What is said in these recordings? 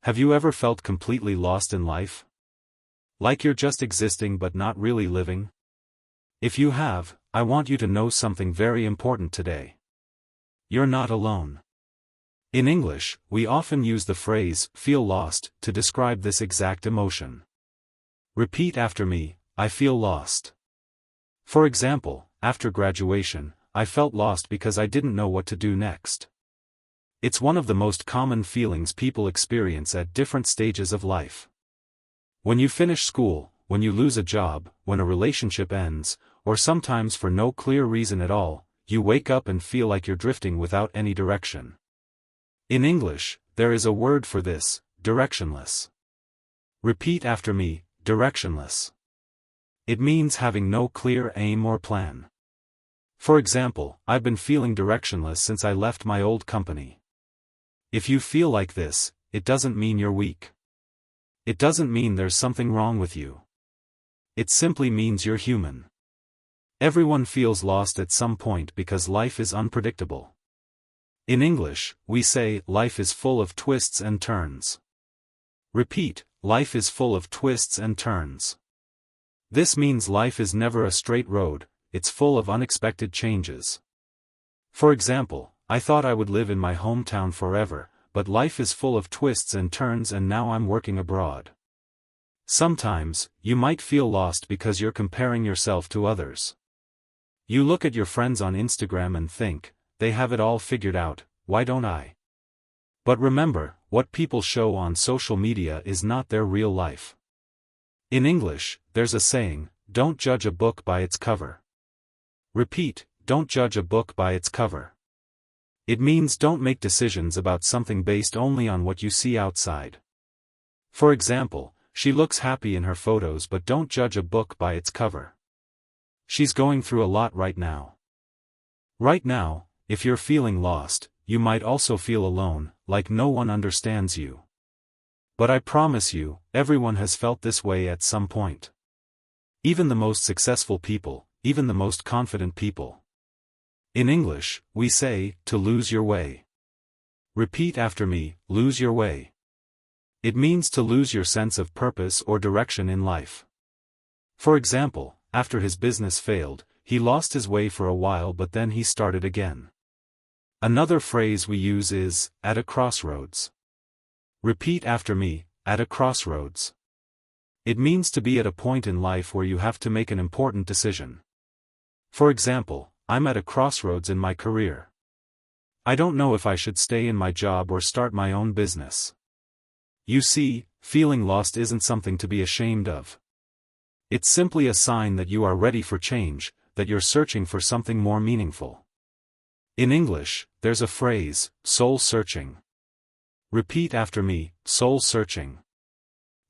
Have you ever felt completely lost in life? Like you're just existing but not really living? If you have, I want you to know something very important today. You're not alone. In English, we often use the phrase, feel lost, to describe this exact emotion. Repeat after me, I feel lost. For example, after graduation, I felt lost because I didn't know what to do next. It's one of the most common feelings people experience at different stages of life. When you finish school, when you lose a job, when a relationship ends, or sometimes for no clear reason at all, you wake up and feel like you're drifting without any direction. In English, there is a word for this, directionless. Repeat after me, directionless. It means having no clear aim or plan. For example, I've been feeling directionless since I left my old company. If you feel like this, it doesn't mean you're weak. It doesn't mean there's something wrong with you. It simply means you're human. Everyone feels lost at some point because life is unpredictable. In English, we say, life is full of twists and turns. Repeat, life is full of twists and turns. This means life is never a straight road, it's full of unexpected changes. For example, I thought I would live in my hometown forever, but life is full of twists and turns and now I'm working abroad. Sometimes, you might feel lost because you're comparing yourself to others. You look at your friends on Instagram and think, they have it all figured out, why don't I? But remember, what people show on social media is not their real life. In English, there's a saying, don't judge a book by its cover. Repeat, don't judge a book by its cover. It means don't make decisions about something based only on what you see outside. For example, she looks happy in her photos but don't judge a book by its cover. She's going through a lot right now. Right now, if you're feeling lost, you might also feel alone, like no one understands you. But I promise you, everyone has felt this way at some point. Even the most successful people, even the most confident people. In English, we say, to lose your way. Repeat after me, lose your way. It means to lose your sense of purpose or direction in life. For example, after his business failed, he lost his way for a while but then he started again. Another phrase we use is, at a crossroads. Repeat after me, at a crossroads. It means to be at a point in life where you have to make an important decision. For example, I'm at a crossroads in my career. I don't know if I should stay in my job or start my own business. You see, feeling lost isn't something to be ashamed of. It's simply a sign that you are ready for change, that you're searching for something more meaningful. In English, there's a phrase, soul searching. Repeat after me, soul searching.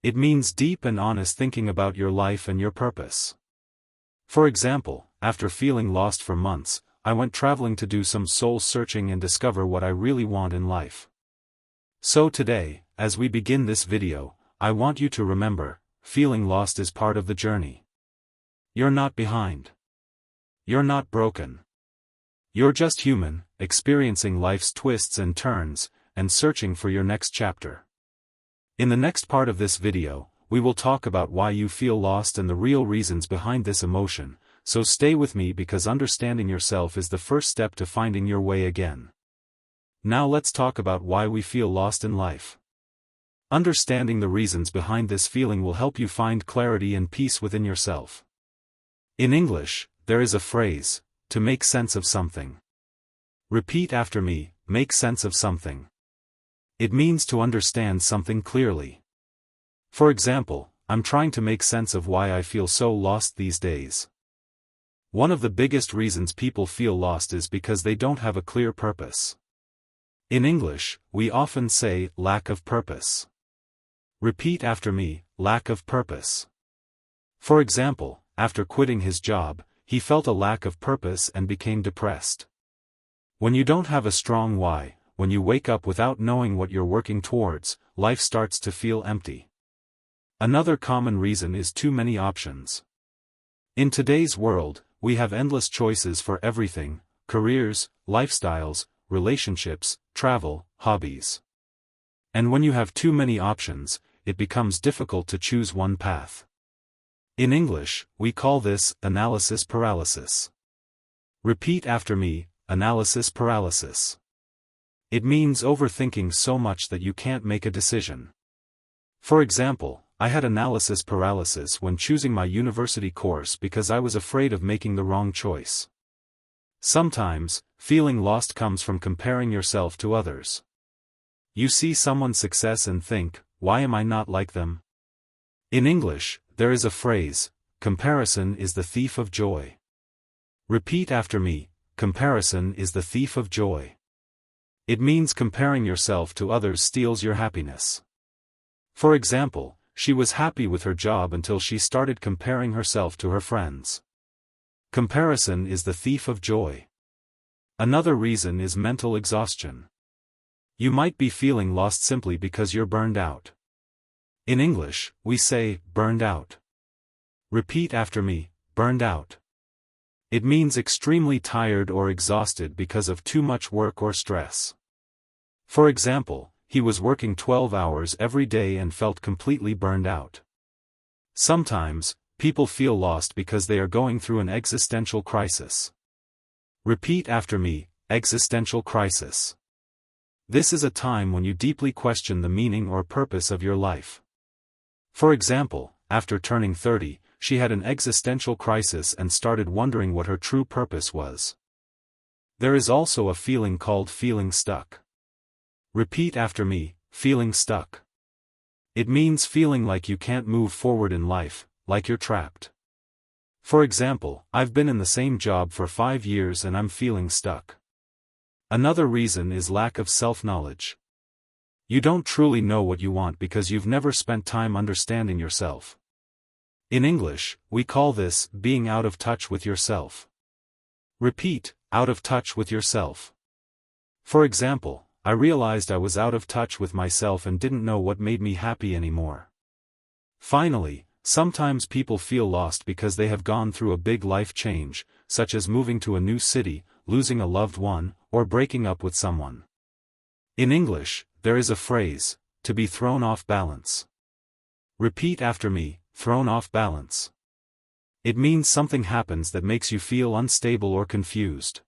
It means deep and honest thinking about your life and your purpose. For example, after feeling lost for months, I went traveling to do some soul searching and discover what I really want in life. So today, as we begin this video, I want you to remember, feeling lost is part of the journey. You're not behind. You're not broken. You're just human, experiencing life's twists and turns, and searching for your next chapter. In the next part of this video, we will talk about why you feel lost and the real reasons behind this emotion, so stay with me because understanding yourself is the first step to finding your way again. Now let's talk about why we feel lost in life. Understanding the reasons behind this feeling will help you find clarity and peace within yourself. In English, there is a phrase, to make sense of something. Repeat after me, make sense of something. It means to understand something clearly. For example, I'm trying to make sense of why I feel so lost these days. One of the biggest reasons people feel lost is because they don't have a clear purpose. In English, we often say, lack of purpose. Repeat after me, lack of purpose. For example, after quitting his job, he felt a lack of purpose and became depressed. When you don't have a strong why, when you wake up without knowing what you're working towards, life starts to feel empty. Another common reason is too many options. In today's world, we have endless choices for everything: careers, lifestyles, relationships, travel, hobbies. And when you have too many options, it becomes difficult to choose one path. In English, we call this analysis paralysis. Repeat after me, analysis paralysis. It means overthinking so much that you can't make a decision. For example, I had analysis paralysis when choosing my university course because I was afraid of making the wrong choice. Sometimes, feeling lost comes from comparing yourself to others. You see someone's success and think, why am I not like them? In English, there is a phrase, comparison is the thief of joy. Repeat after me, comparison is the thief of joy. It means comparing yourself to others steals your happiness. For example, she was happy with her job until she started comparing herself to her friends. Comparison is the thief of joy. Another reason is mental exhaustion. You might be feeling lost simply because you're burned out. In English, we say, burned out. Repeat after me, burned out. It means extremely tired or exhausted because of too much work or stress. For example, he was working 12 hours every day and felt completely burned out. Sometimes, people feel lost because they are going through an existential crisis. Repeat after me, existential crisis. This is a time when you deeply question the meaning or purpose of your life. For example, after turning 30, she had an existential crisis and started wondering what her true purpose was. There is also a feeling called feeling stuck. Repeat after me, feeling stuck. It means feeling like you can't move forward in life, like you're trapped. For example, I've been in the same job for 5 years and I'm feeling stuck. Another reason is lack of self-knowledge. You don't truly know what you want because you've never spent time understanding yourself. In English, we call this being out of touch with yourself. Repeat, out of touch with yourself. For example, I realized I was out of touch with myself and didn't know what made me happy anymore. Finally, sometimes people feel lost because they have gone through a big life change, such as moving to a new city, losing a loved one, or breaking up with someone. In English, there is a phrase, to be thrown off balance. Repeat after me, thrown off balance. It means something happens that makes you feel unstable or confused.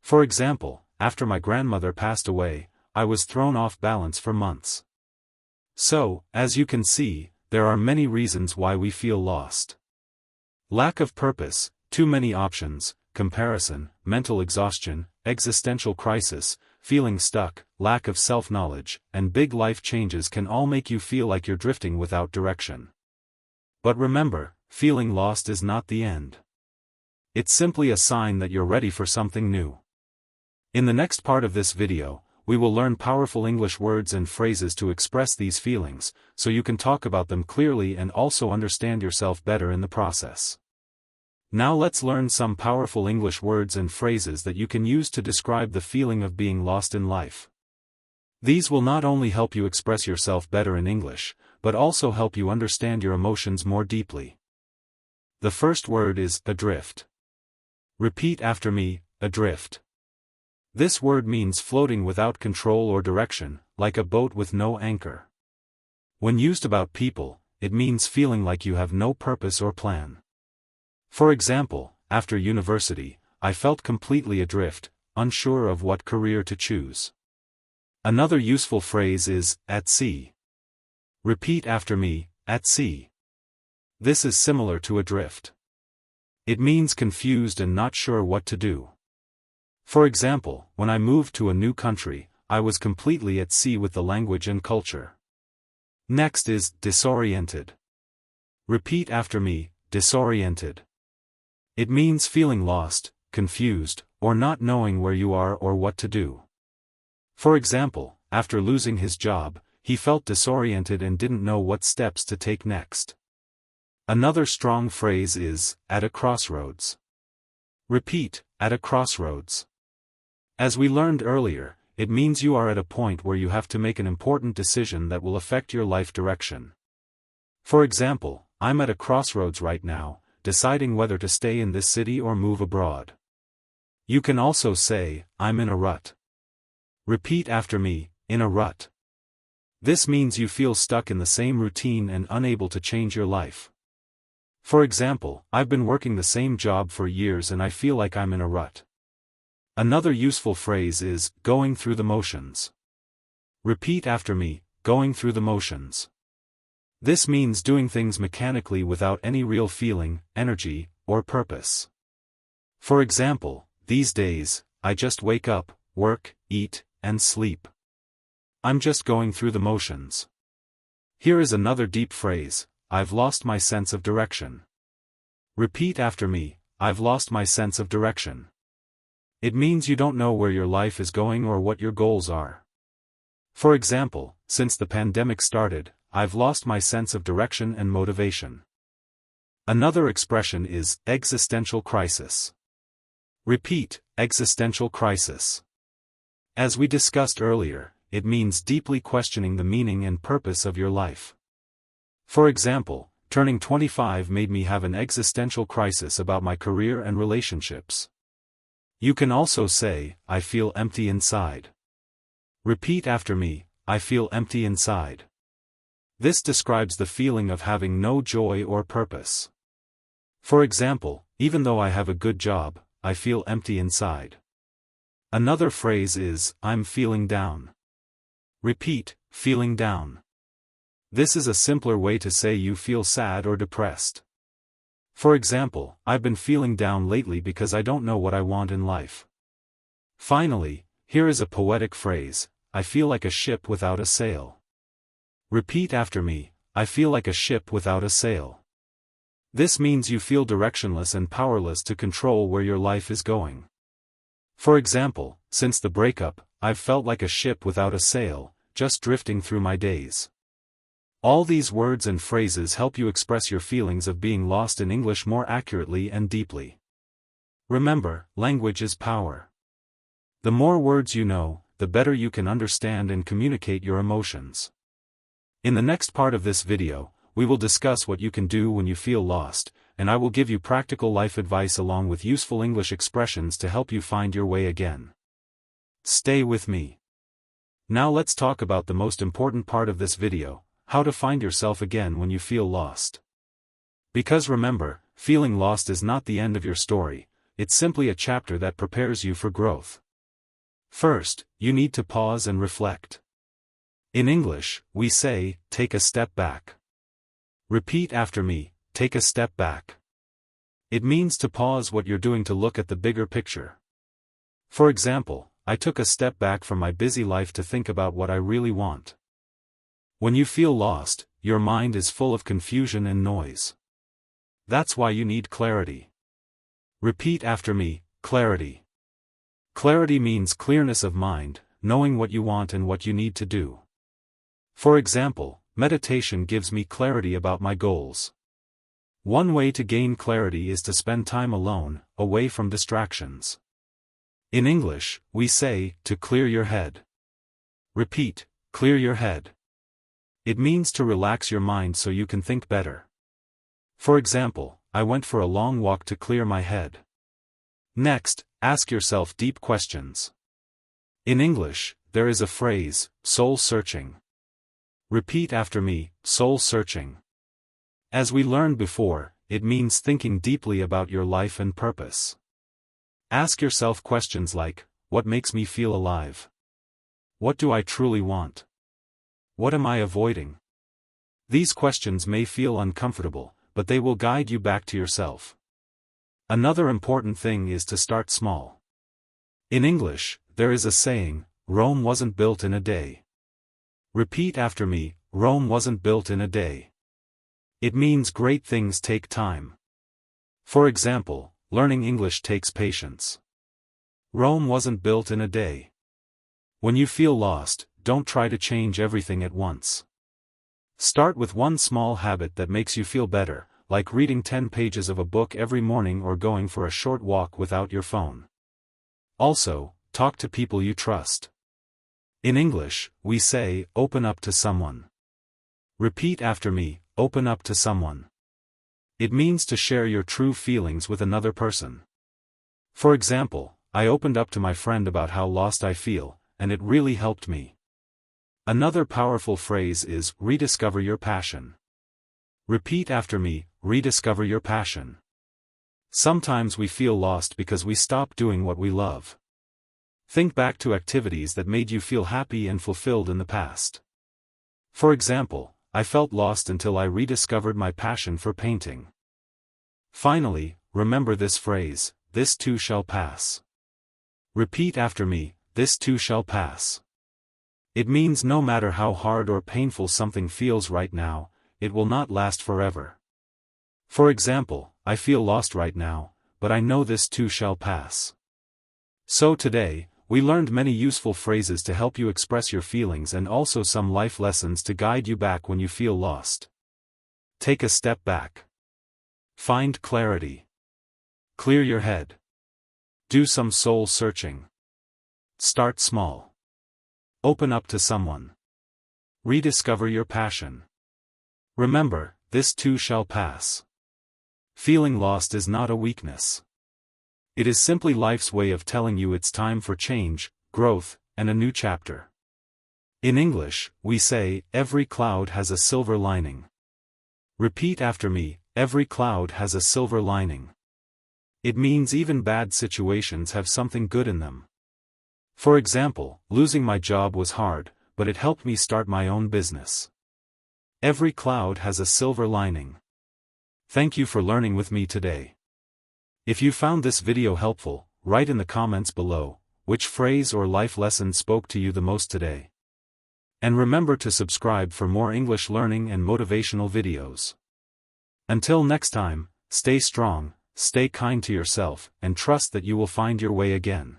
For example, after my grandmother passed away, I was thrown off balance for months. So, as you can see, there are many reasons why we feel lost. Lack of purpose, too many options, comparison, mental exhaustion, existential crisis, feeling stuck, lack of self-knowledge, and big life changes can all make you feel like you're drifting without direction. But remember, feeling lost is not the end. It's simply a sign that you're ready for something new. In the next part of this video, we will learn powerful English words and phrases to express these feelings, so you can talk about them clearly and also understand yourself better in the process. Now let's learn some powerful English words and phrases that you can use to describe the feeling of being lost in life. These will not only help you express yourself better in English, but also help you understand your emotions more deeply. The first word is adrift. Repeat after me, adrift. This word means floating without control or direction, like a boat with no anchor. When used about people, it means feeling like you have no purpose or plan. For example, after university, I felt completely adrift, unsure of what career to choose. Another useful phrase is, at sea. Repeat after me, at sea. This is similar to adrift. It means confused and not sure what to do. For example, when I moved to a new country, I was completely at sea with the language and culture. Next is disoriented. Repeat after me, disoriented. It means feeling lost, confused, or not knowing where you are or what to do. For example, after losing his job, he felt disoriented and didn't know what steps to take next. Another strong phrase is, at a crossroads. Repeat, at a crossroads. As we learned earlier, it means you are at a point where you have to make an important decision that will affect your life direction. For example, I'm at a crossroads right now, deciding whether to stay in this city or move abroad. You can also say, I'm in a rut. Repeat after me, in a rut. This means you feel stuck in the same routine and unable to change your life. For example, I've been working the same job for years and I feel like I'm in a rut. Another useful phrase is, going through the motions. Repeat after me, going through the motions. This means doing things mechanically without any real feeling, energy, or purpose. For example, these days, I just wake up, work, eat, and sleep. I'm just going through the motions. Here is another deep phrase, I've lost my sense of direction. Repeat after me, I've lost my sense of direction. It means you don't know where your life is going or what your goals are. For example, since the pandemic started, I've lost my sense of direction and motivation. Another expression is, existential crisis. Repeat, existential crisis. As we discussed earlier, it means deeply questioning the meaning and purpose of your life. For example, turning 25 made me have an existential crisis about my career and relationships. You can also say, I feel empty inside. Repeat after me, I feel empty inside. This describes the feeling of having no joy or purpose. For example, even though I have a good job, I feel empty inside. Another phrase is, I'm feeling down. Repeat, feeling down. This is a simpler way to say you feel sad or depressed. For example, I've been feeling down lately because I don't know what I want in life. Finally, here is a poetic phrase, I feel like a ship without a sail. Repeat after me, I feel like a ship without a sail. This means you feel directionless and powerless to control where your life is going. For example, since the breakup, I've felt like a ship without a sail, just drifting through my days. All these words and phrases help you express your feelings of being lost in English more accurately and deeply. Remember, language is power. The more words you know, the better you can understand and communicate your emotions. In the next part of this video, we will discuss what you can do when you feel lost, and I will give you practical life advice along with useful English expressions to help you find your way again. Stay with me. Now let's talk about the most important part of this video, how to find yourself again when you feel lost. Because remember, feeling lost is not the end of your story, it's simply a chapter that prepares you for growth. First, you need to pause and reflect. In English, we say, take a step back. Repeat after me, take a step back. It means to pause what you're doing to look at the bigger picture. For example, I took a step back from my busy life to think about what I really want. When you feel lost, your mind is full of confusion and noise. That's why you need clarity. Repeat after me, clarity. Clarity means clearness of mind, knowing what you want and what you need to do. For example, meditation gives me clarity about my goals. One way to gain clarity is to spend time alone, away from distractions. In English, we say, to clear your head. Repeat, clear your head. It means to relax your mind so you can think better. For example, I went for a long walk to clear my head. Next, ask yourself deep questions. In English, there is a phrase, soul searching. Repeat after me, soul searching. As we learned before, it means thinking deeply about your life and purpose. Ask yourself questions like, what makes me feel alive? What do I truly want? What am I avoiding? These questions may feel uncomfortable, but they will guide you back to yourself. Another important thing is to start small. In English, there is a saying, Rome wasn't built in a day. Repeat after me, Rome wasn't built in a day. It means great things take time. For example, learning English takes patience. Rome wasn't built in a day. When you feel lost, don't try to change everything at once. Start with one small habit that makes you feel better, like reading 10 pages of a book every morning or going for a short walk without your phone. Also, talk to people you trust. In English, we say, open up to someone. Repeat after me, open up to someone. It means to share your true feelings with another person. For example, I opened up to my friend about how lost I feel, and it really helped me. Another powerful phrase is, rediscover your passion. Repeat after me, rediscover your passion. Sometimes we feel lost because we stop doing what we love. Think back to activities that made you feel happy and fulfilled in the past. For example, I felt lost until I rediscovered my passion for painting. Finally, remember this phrase, this too shall pass. Repeat after me, this too shall pass. It means no matter how hard or painful something feels right now, it will not last forever. For example, I feel lost right now, but I know this too shall pass. So today, we learned many useful phrases to help you express your feelings and also some life lessons to guide you back when you feel lost. Take a step back. Find clarity. Clear your head. Do some soul searching. Start small. Open up to someone. Rediscover your passion. Remember, this too shall pass. Feeling lost is not a weakness. It is simply life's way of telling you it's time for change, growth, and a new chapter. In English, we say, every cloud has a silver lining. Repeat after me, every cloud has a silver lining. It means even bad situations have something good in them. For example, losing my job was hard, but it helped me start my own business. Every cloud has a silver lining. Thank you for learning with me today. If you found this video helpful, write in the comments below, which phrase or life lesson spoke to you the most today. And remember to subscribe for more English learning and motivational videos. Until next time, stay strong, stay kind to yourself, and trust that you will find your way again.